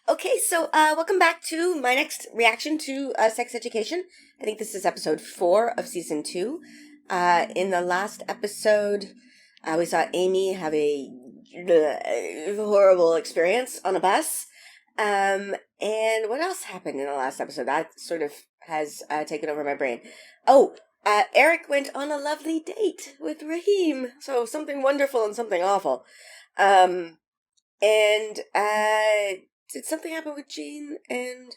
Okay, so welcome back to my next reaction to sex education. I think this is episode 4 of season 2. In the last episode, we saw Amy have a horrible experience on a bus. And what else happened in the last episode? That sort of has taken over my brain. Oh, Eric went on a lovely date with Raheem. So something wonderful and something awful. And did something happen with Jean and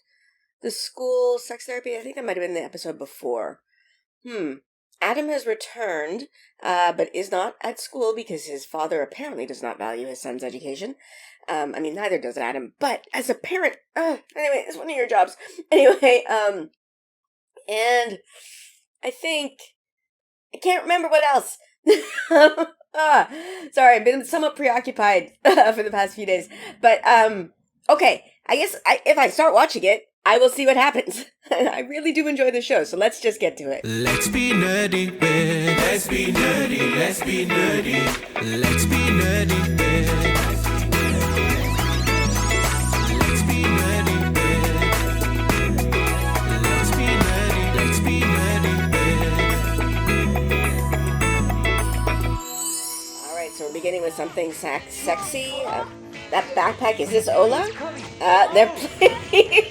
the school sex therapy? I think that might have been the episode before. Adam has returned, but is not at school because his father apparently does not value his son's education. Neither does Adam, but as a parent, anyway, it's one of your jobs. Anyway, and I think, I can't remember what else. Sorry, I've been somewhat preoccupied for the past few days. But, okay, I guess if I start watching it, I will see what happens. I really do enjoy the show, so let's just get to it. Let's be nerdy, babe. Let's be nerdy, let's be nerdy. Let's be nerdy, babe. Let's be nerdy, babe. Let's be nerdy, let's be nerdy, babe. Alright, so we're beginning with something sexy. That backpack, is this Ola? They're playing...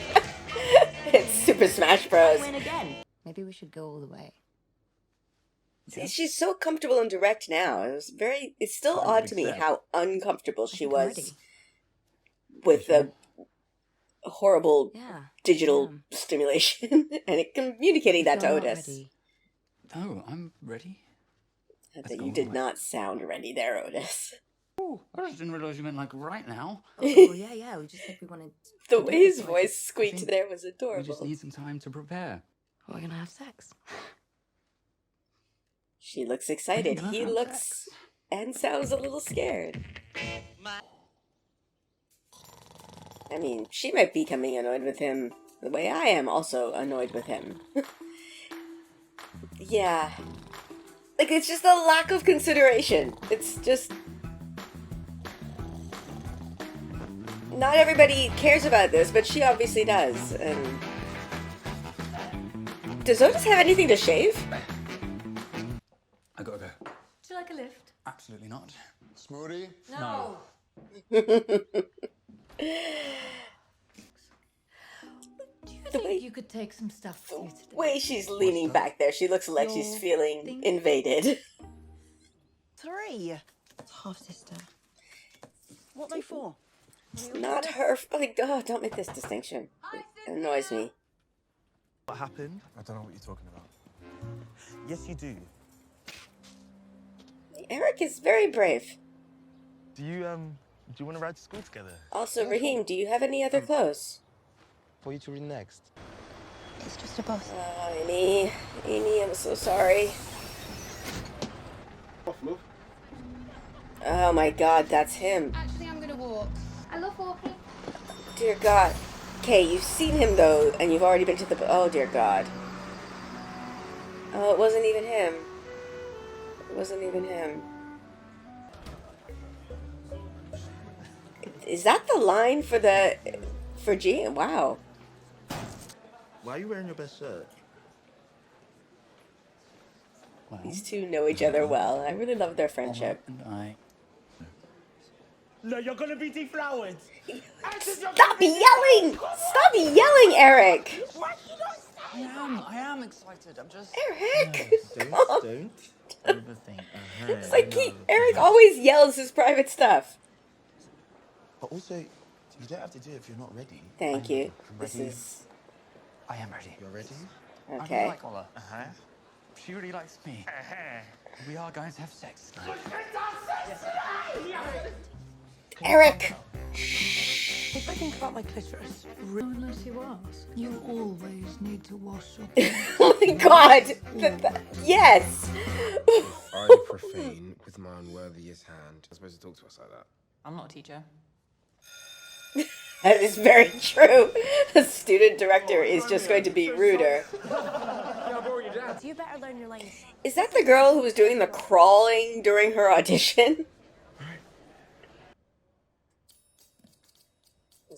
It's Super Smash Bros. Win again. Maybe we should go all the way. See, she's so comfortable and direct now. It's still odd to me how uncomfortable she was with the horrible digital stimulation and communicating that to Otis. Ready. Oh, I'm ready. That you did not sound ready there, Otis. Oh, I just didn't realise you meant like right now. Oh, yeah. We just said we wanted... The way his voice squeaked there was adorable. We just need some time to prepare. We're gonna have sex. She looks excited. He looks and sounds a little scared. I mean, she might be becoming annoyed with him the way I am also annoyed with him. Yeah. Like, it's just a lack of consideration. It's just... Not everybody cares about this, but she obviously does. And does Otis have anything to shave? I gotta go. Would you like a lift? Absolutely not. Smoothie? No. The Do you think you could take some stuff with you today? way she's leaning back there, she looks like she's feeling invaded. 3. Half sister. What are they for? It's not her. Oh my God! Don't make this distinction. It annoys me. What happened? I don't know what you're talking about. Yes, you do. Eric is very brave. Do you want to ride to school together? Also, Raheem, do you have any other clothes? For you to read next. It's just a bus. Oh, Amy, I'm so sorry. Oh my God, that's him. Actually, I'm gonna walk. I love walking. Dear God. Okay, you've seen him though, and you've already been to the... Oh, dear God. Oh, it wasn't even him. It wasn't even him. Is that the line for G? Wow. Why are you wearing your best shirt? Well, These two know each other well. I really love their friendship. and I... No, you're gonna be deflowered. Stop yelling! Stop yelling, Eric! I am excited. I'm just... Eric! Don't overthink. It's like Eric always yells his private stuff. But also, you don't have to do it if you're not ready. Thank you. I'm This ready. is... I am ready. You're ready? I really Okay. like Ola. She really likes me. We are going to have sex tonight. Eric! If I think about my clitoris... Unless you ask, you always need to wash your Oh my God! Yes! I profane with my unworthiest hand. You're supposed to talk to us like that. I'm not a teacher. That is very true. The student director is just going to be ruder. You better learn your lines. Is that the girl who was doing the crawling during her audition?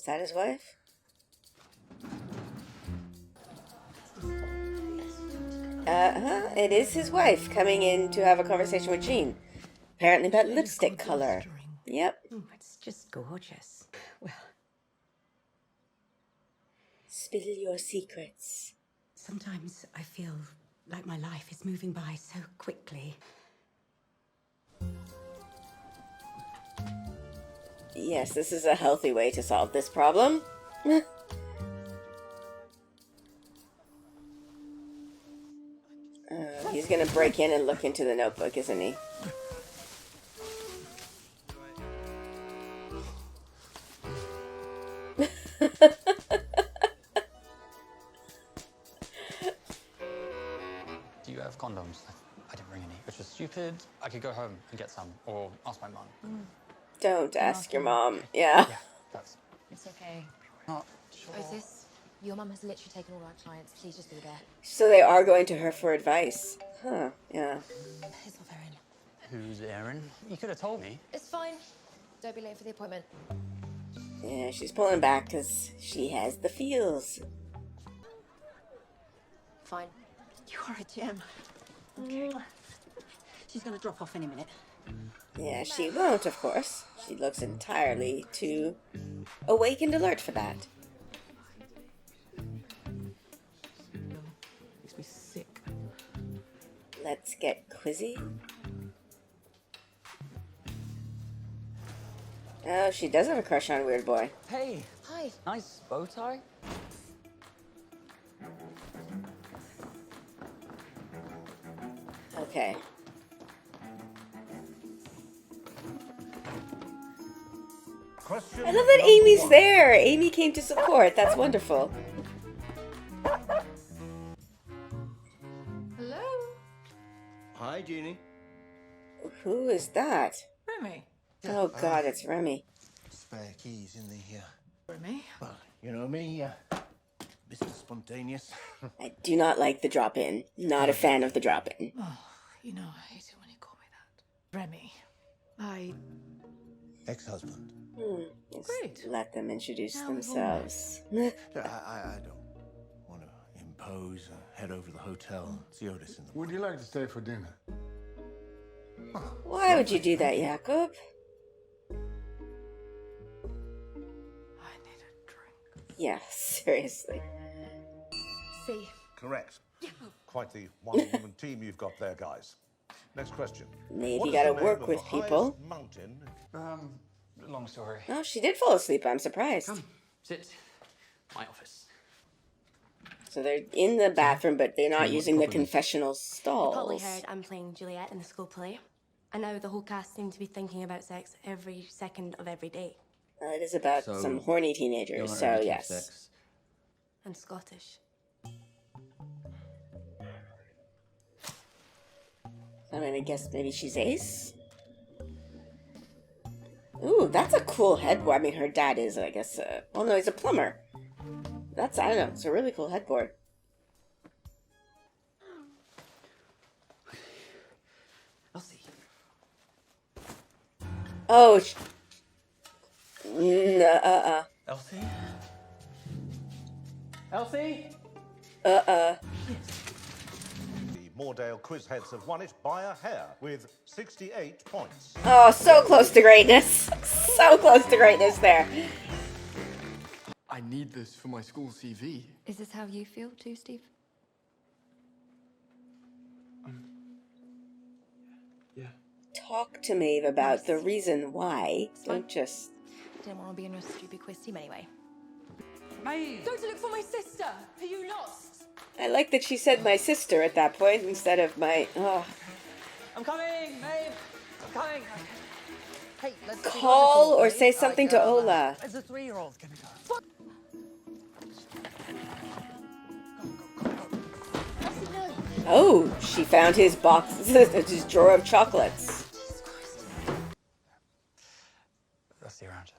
Is that his wife? It is his wife coming in to have a conversation with Jean. Apparently about lipstick color. Yep. Oh, it's just gorgeous. Well, Spill your secrets. sometimes I feel like my life is moving by so quickly. Yes, this is a healthy way to solve this problem. He's gonna break in and look into the notebook, isn't he? Do you have condoms? I didn't bring any, which was stupid. I could go home and get some, or ask my mum. Don't ask your mom. Yeah. Yeah, that's It's okay. not sure. Otis, your mum has literally taken all our clients. Please just be there. So they are going to her for advice. Huh, yeah. It's not Erin. Who's Erin? You could have told me. It's fine. Don't be late for the appointment. Yeah, she's pulling back because she has the feels. Fine. You are a gem. Okay. She's gonna drop off any minute. Yeah, she won't, of course. She looks entirely too awake and alert for that. Makes me sick. Let's get quizzy. Oh, she does have a crush on Weird Boy. Hey, Hi. nice bow tie. Okay. Question I love that number Amy's one. there. Amy came to support. That's wonderful. Hello? Hi, Jeannie. Who is that? Remy. Oh God, it's Remy. Spare keys in the Remy? well, you know me, Mr. Spontaneous. I do not like the drop-in. Not a fan of the drop-in. Oh, you know, I hate it when you call me that. Remy. I... Ex-husband. Just Great. let them introduce Now we've all themselves. I don't want to impose. Head over to the hotel and see Otis in the Would you like to stay for dinner? Why would you do that, Jakob? I need a drink. Yeah, seriously. See. Correct. Quite the one-woman team you've got there, guys. Next question. Maybe What you is gotta the name work of with the people. highest mountain? Long story. Oh, she did fall asleep. I'm surprised. Come, sit. My office. So they're in the bathroom, but they're not using the confessional You probably stalls. heard I'm playing Juliet in the school play. And now the whole cast seem to be thinking about sex every second of every day. It is about So, some horny teenagers, so yes. Sex. And Scottish. I mean, I guess maybe she's Ace? Ooh, that's a cool headboard. I mean, her dad is, I guess, oh no, he's a plumber. That's, I don't know, it's a really cool headboard. Elsie. Oh, Elsie? Elsie? The Moordale quiz heads have won it by a hair with 68 points. Oh, so close to greatness. So close to greatness there. I need this for my school CV. Is this how you feel too, Steve? Yeah. Talk to Maeve about the reason why. Don't just... Didn't want to be in your stupid quiz team anyway. Maeve! Go to look for my sister, who you lost. I like that she said my sister at that point instead of my... Oh. I'm coming, Maeve! I'm coming! Hey, let's Call or say something to Ola. It's a 3-year-old. Can we go? Oh, she found his box, his drawer of chocolates. I'll see you around.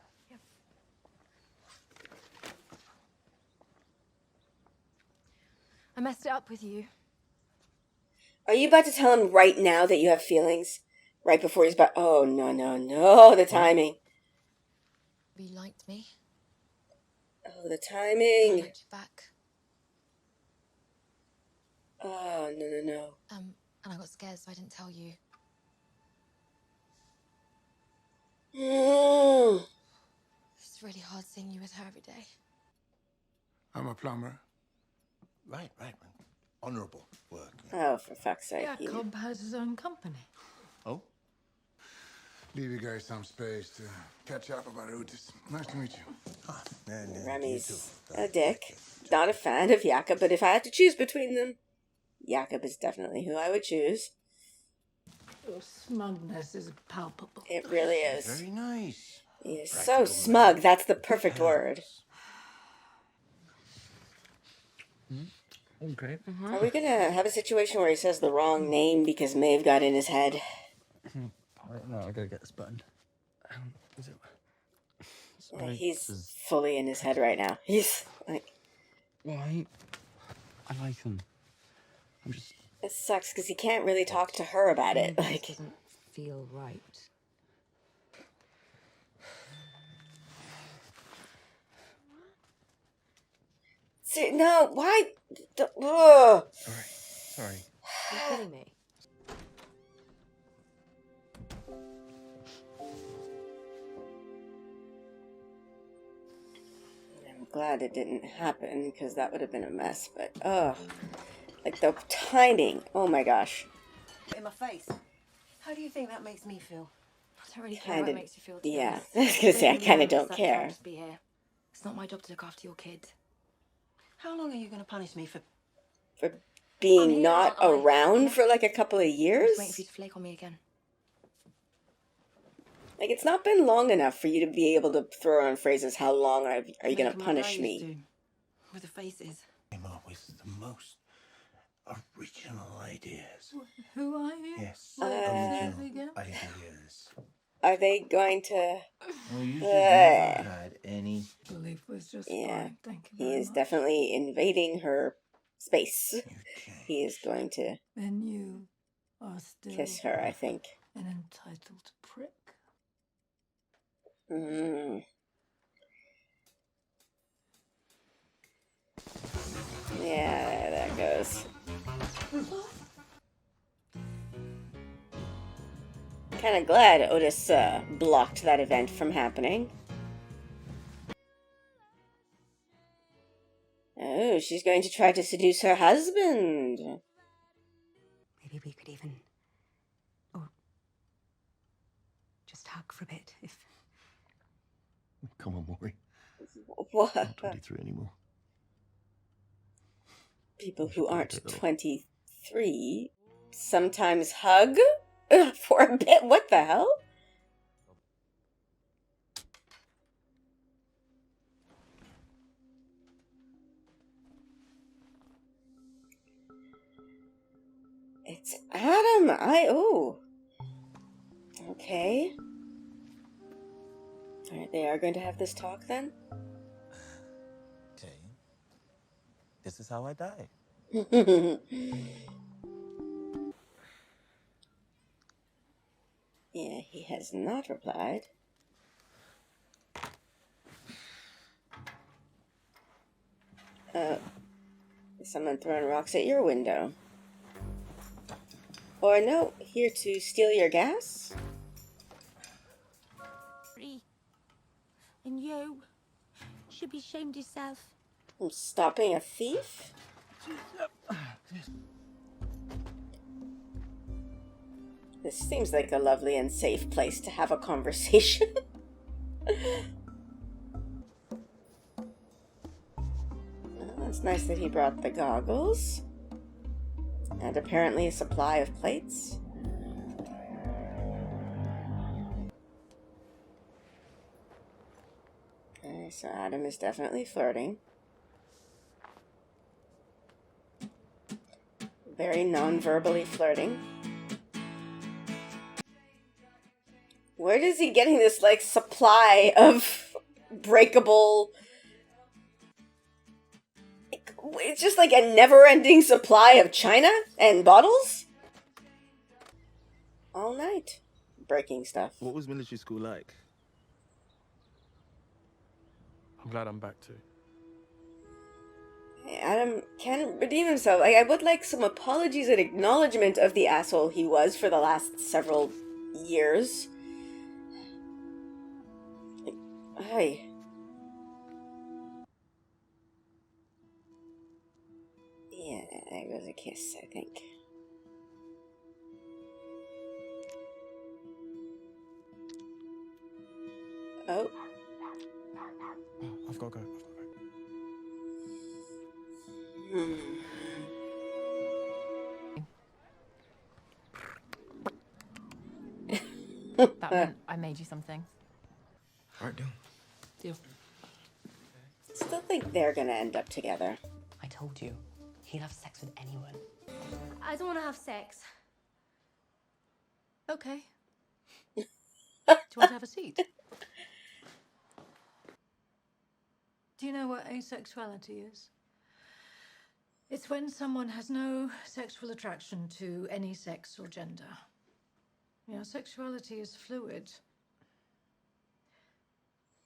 I messed it up with you. Are you about to tell him right now that you have feelings? Right before he's about... Oh, no, no, no, the timing. You liked me. Oh, the timing. Back. Oh, no. And I got scared, so I didn't tell you. It's really hard seeing you with her every day. I'm a plumber. Right. Honourable work. Oh, for fuck's sake. Jacob has his own company. Oh? Leave you guys some space to catch up about Otis. Nice to meet you. Remy's a dick. Not a fan of Jakob, but if I had to choose between them, Jakob is definitely who I would choose. Your smugness is palpable. It really is. Very nice. He is so smug. That's the perfect word. Okay. Are we gonna have a situation where he says the wrong name because Maeve got in his head? No, I gotta get this button. Is it? Sorry, he's fully in his head right now. He's like... Why? I like him. I'm just... It sucks because he can't really talk to her about it. Like, doesn't feel right. see, no, why? Ugh. Sorry. You're kidding me. I'm glad it didn't happen because that would have been a mess. But like the timing. Oh my gosh. In my face. How do you think that makes me feel? I don't really care what it makes you feel. To Yeah, I was gonna say I kind of don't care. Just be here. It's not my job to look after your kid. How long are you going to punish me for Being here, not aren't I? around for like a couple of I'm years. just waiting for you to flake on me again. Like, it's not been long enough for you to be able to throw around phrases. How long are you going to punish me? With the faces. Came up with the most original ideas. Who are you? Yes, Again? original ideas. Are they going to... Well, you never had any. Belief was just Yeah, fine. Thank you he very is much. definitely invading her space. He is going to Then you are still kiss her, I think. an entitled prick. Yeah, there that goes. Kind of glad Otis blocked that event from happening. Oh, she's going to try to seduce her husband. Maybe we could even... or... just hug for a bit, if... Come on, Maury. What? I'm not 23 anymore. People who aren't 23 sometimes hug for a bit. What the hell? It's Adam. Okay. Alright, they are going to have this talk then? Okay. This is how I die. Yeah, he has not replied. Is someone throwing rocks at your window? Or no, here to steal your gas? And you should be ashamed of yourself. I'm stopping a thief? This seems like a lovely and safe place to have a conversation. Well, it's nice that he brought the goggles. And apparently a supply of plates. Okay, so Adam is definitely flirting. Very non-verbally flirting. Where is he getting this, like, supply of breakable... It's just like a never-ending supply of china and bottles? All night. Breaking stuff. What was military school like? I'm glad I'm back too. Adam can redeem himself. I would like some apologies and acknowledgement of the asshole he was for the last several years. Hey. Yeah, there goes a kiss, I think. Oh. I've got to go. That meant I made you something. All right, deal. Deal. Still think they're gonna end up together. I told you. He'd have sex with anyone. I don't want to have sex. Okay. Do you want to have a seat? Do you know what asexuality is? It's when someone has no sexual attraction to any sex or gender. You know, sexuality is fluid.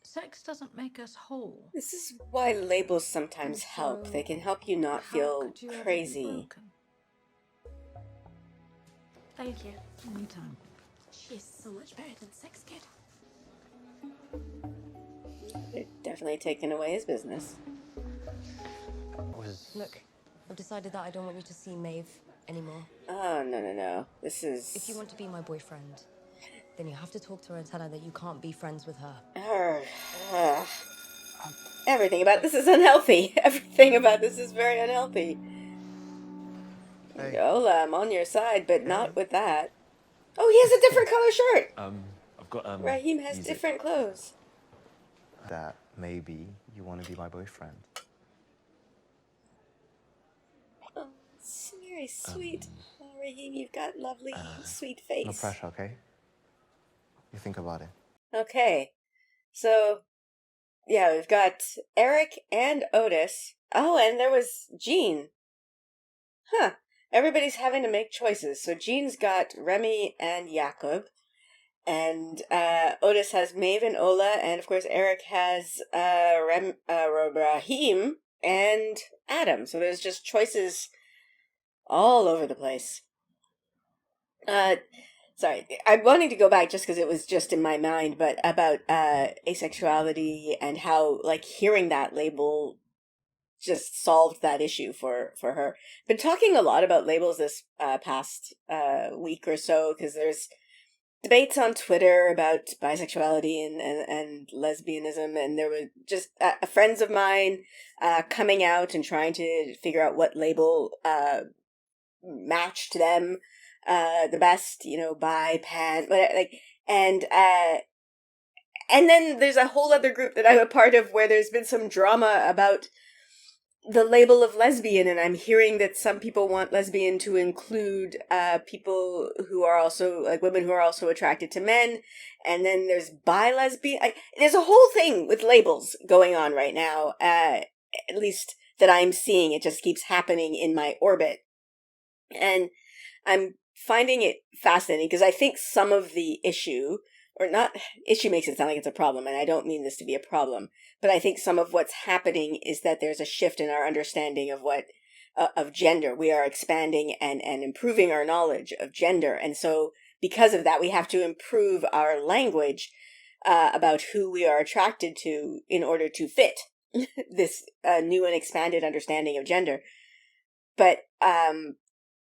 Sex doesn't make us whole. This is why labels sometimes help. They can help you not feel crazy. Thank you. Anytime. She is so much better than Sex Kid. They're definitely taking away his business. Look, I've decided that I don't want you to see Maeve anymore. Oh, no. This is... If you want to be my boyfriend, then you have to talk to her and tell her that you can't be friends with her. Everything about this is unhealthy. Everything about this is very unhealthy. Hey. Ola, I'm on your side, but not with that. Oh, he has a different color shirt! I've got, Raheem has music different clothes. that maybe you want to be my boyfriend. Oh, it's very sweet. Oh, Raheem, you've got lovely, sweet face. No pressure, okay? You think about it. Okay, so, yeah, we've got Eric and Otis. Oh, and there was Jean. Huh. Everybody's having to make choices. So Jean's got Remy and Jakob. And Otis has Maeve and Ola. And, of course, Eric has Raheem and Adam. So there's just choices all over the place. Sorry, I'm wanting to go back just because it was just in my mind, but about asexuality and how, like, hearing that label just solved that issue for her. Been talking a lot about labels this past week or so, because there's debates on Twitter about bisexuality and lesbianism, and there were just friends of mine coming out and trying to figure out what label matched them the best, you know, bi, pan, like, and then there's a whole other group that I'm a part of where there's been some drama about the label of lesbian, and I'm hearing that some people want lesbian to include people who are also, like, women who are also attracted to men, and then there's bi-lesbian. There's a whole thing with labels going on right now, at least that I'm seeing. It just keeps happening in my orbit, and I'm finding it fascinating because I think some of the issue, or not, issue makes it sound like it's a problem, and I don't mean this to be a problem, but I think some of what's happening is that there's a shift in our understanding of what, of gender. We are expanding and improving our knowledge of gender, and so because of that, we have to improve our language about who we are attracted to in order to fit this new and expanded understanding of gender. But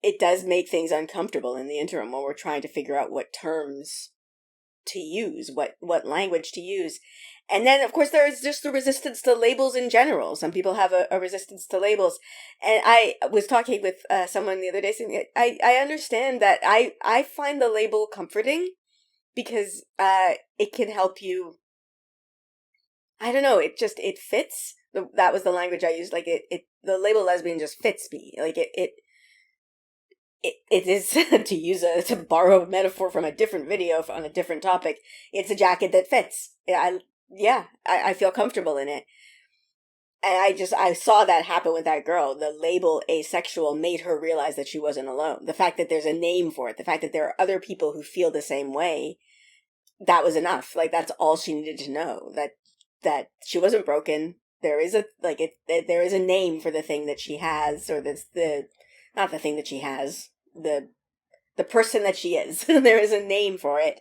it does make things uncomfortable in the interim when we're trying to figure out what terms to use, what language to use. And then, of course, there is just the resistance to labels in general. Some people have a resistance to labels. And I was talking with someone the other day saying, I understand that. I find the label comforting because it can help you. I don't know, it fits. That was the language I used. Like, the label lesbian just fits me. Like, it is, to borrow a metaphor from a different video on a different topic, it's a jacket that fits. I feel comfortable in it. And I saw that happen with that girl. The label asexual made her realize that she wasn't alone. The fact that there's a name for it, the fact that there are other people who feel the same way, that was enough. Like, that's all she needed to know. That she wasn't broken, there is a there is a name for the thing that she has, or not the thing that she has, the person that she is. There is a name for it,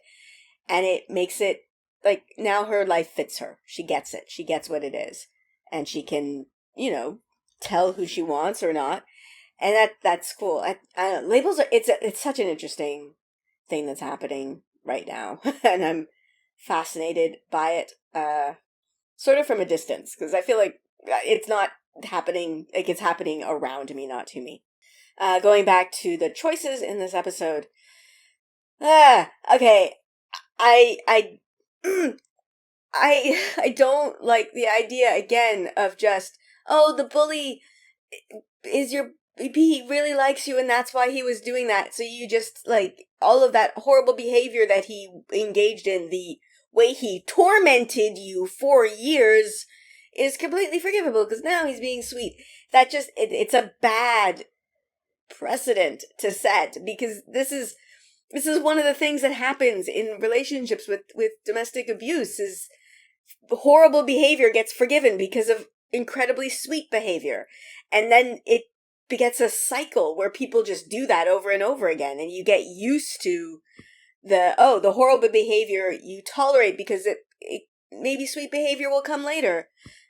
and it makes it like now her life fits her. She gets it. She gets what it is, and she can, tell who she wants or not, and that's cool. I don't know, labels are it's such an interesting thing that's happening right now, and I'm fascinated by it, sort of from a distance, because I feel like it's not happening, like it's happening around me, not to me. Going back to the choices in this episode. Okay. I I don't like the idea again of just, oh, the bully is he really likes you and that's why he was doing that. So you just, like, all of that horrible behavior that he engaged in, the way he tormented you for years, is completely forgivable because now he's being sweet. That just, it's a bad precedent to set, because this is one of the things that happens in relationships with domestic abuse, is horrible behavior gets forgiven because of incredibly sweet behavior. And then it begets a cycle where people just do that over and over again, and you get used to the horrible behavior you tolerate because it maybe sweet behavior will come later.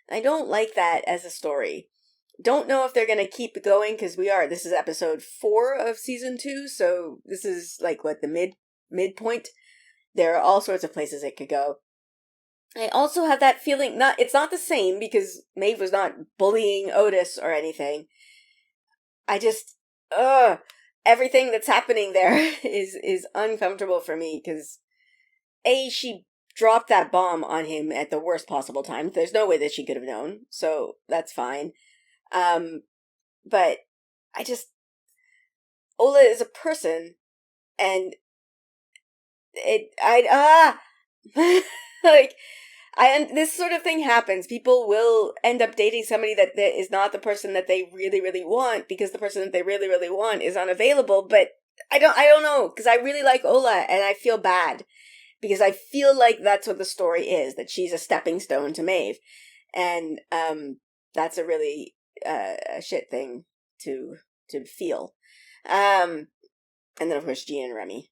I don't like that as a story. Don't know if they're going to keep it going, because this is episode 4 of season 2, so this is like the midpoint. There are all sorts of places it could go. I also have that feeling, it's not the same because Maeve was not bullying Otis or anything. I just, everything that's happening there is uncomfortable for me, because she dropped that bomb on him at the worst possible time. There's no way that she could have known, so that's fine. But Ola is a person, and this sort of thing happens. People will end up dating somebody that is not the person that they really, really want, because the person that they really, really want is unavailable. But I don't know, because I really like Ola, and I feel bad, because I feel like that's what the story is, that she's a stepping stone to Maeve. And, that's a really, a shit thing to feel. And then of course Jean and Remy.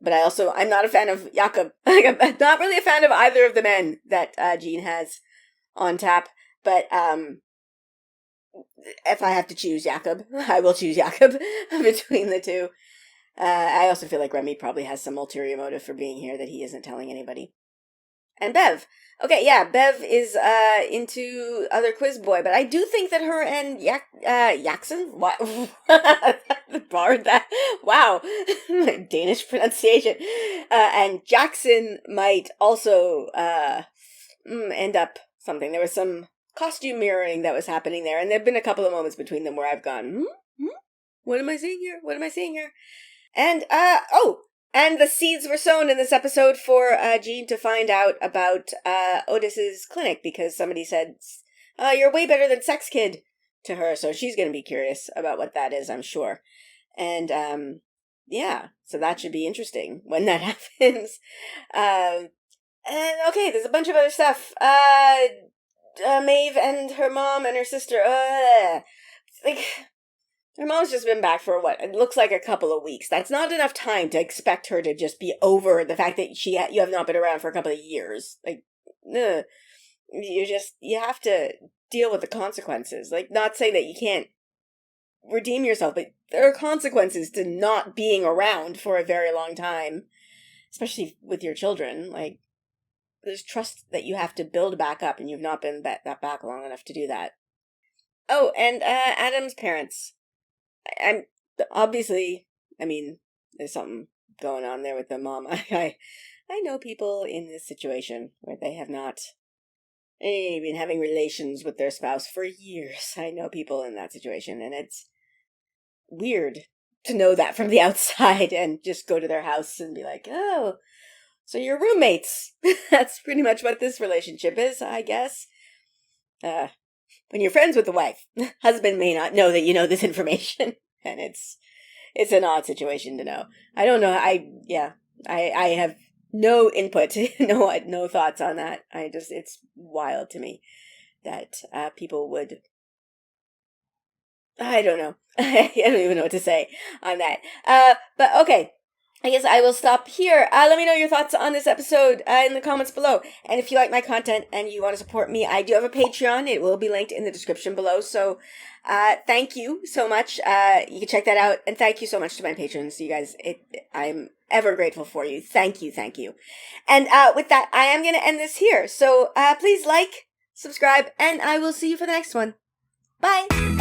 But I'm not a fan of Jakob. I'm not really a fan of either of the men that Jean has on tap. But if I have to choose Jakob, I will choose Jakob between the two. I also feel like Remy probably has some ulterior motive for being here that he isn't telling anybody. And Bev. Okay, yeah, Bev is into other quiz boy, but I do think that her and Jackson, what? Borrowed that. Wow, Danish pronunciation. And Jackson might also end up something. There was some costume mirroring that was happening there, and there've been a couple of moments between them where I've gone, what am I seeing here? What am I seeing here? And and the seeds were sown in this episode for Jean to find out about Otis's clinic, because somebody said, you're way better than Sex Kid to her, so she's going to be curious about what that is, I'm sure. And yeah, so that should be interesting when that happens. And okay, there's a bunch of other stuff. Maeve and her mom and her sister, her mom's just been back for it looks like a couple of weeks. That's not enough time to expect her to just be over the fact that you have not been around for a couple of years. Like, you have to deal with the consequences. Like, not saying that you can't redeem yourself, but there are consequences to not being around for a very long time, especially with your children. Like, there's trust that you have to build back up, and you've not been back long enough to do that. Oh, and Adam's parents. I'm obviously, there's something going on there with the mom. I know people in this situation where they have not been having relations with their spouse for years. I know people in that situation, and it's weird to know that from the outside and just go to their house and be like, oh, so you're roommates. That's pretty much what this relationship is, I guess. When you're friends with the wife, husband may not know that you know this information, and it's an odd situation to know. I don't know. I have no input, no thoughts on that. It's wild to me. that people would. I don't know. I don't even know what to say on that. But okay. I guess I will stop here. Let me know your thoughts on this episode in the comments below. And if you like my content and you want to support me, I do have a Patreon. It will be linked in the description below. So thank you so much. You can check that out. And thank you so much to my patrons. You guys, I'm ever grateful for you. Thank you. Thank you. And with that, I am going to end this here. So please like, subscribe, and I will see you for the next one. Bye.